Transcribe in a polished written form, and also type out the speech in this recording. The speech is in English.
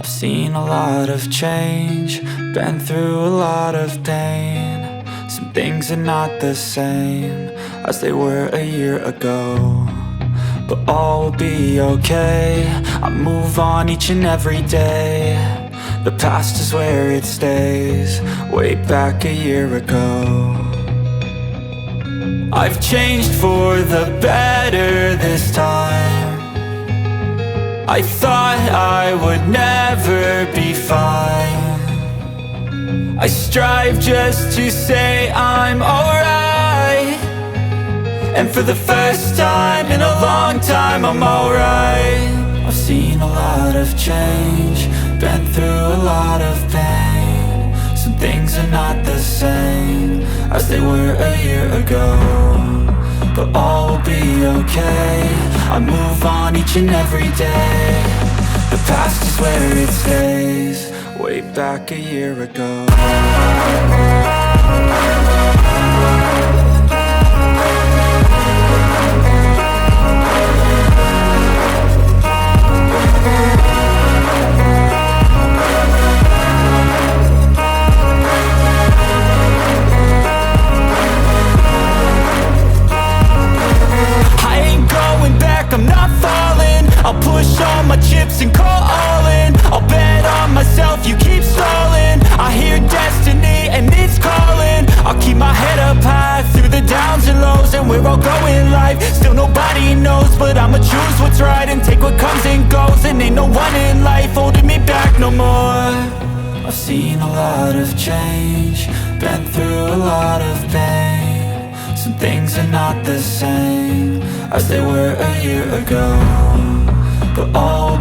I've seen a lot of change, been through a lot of pain. Some things are not the same as they were a year ago, but all will be okay. I move on each and every day. The past is where it stays, way back a year ago. I've changed for the better this time. I thought I would never be fine. I strive just to say I'm alright, and for the first time in a long time I'm alright. I've seen a lot of change, been through a lot of pain. Some things are not the same as they were a year ago, but all will be okay. I move on each and every day. The past is where it stays, way back a year ago. I'm not falling, I'll push all my chips and call all in. I'll bet on myself, you keep stalling. I hear destiny and it's calling. I'll keep my head up high through the downs and lows, and we're all going life. Still nobody knows, but I'ma choose what's right and take what comes and goes. And ain't no one in life holding me back no more. I've seen a lot of change, been through a lot of pain. Some things are not the same as they were a year ago, but all will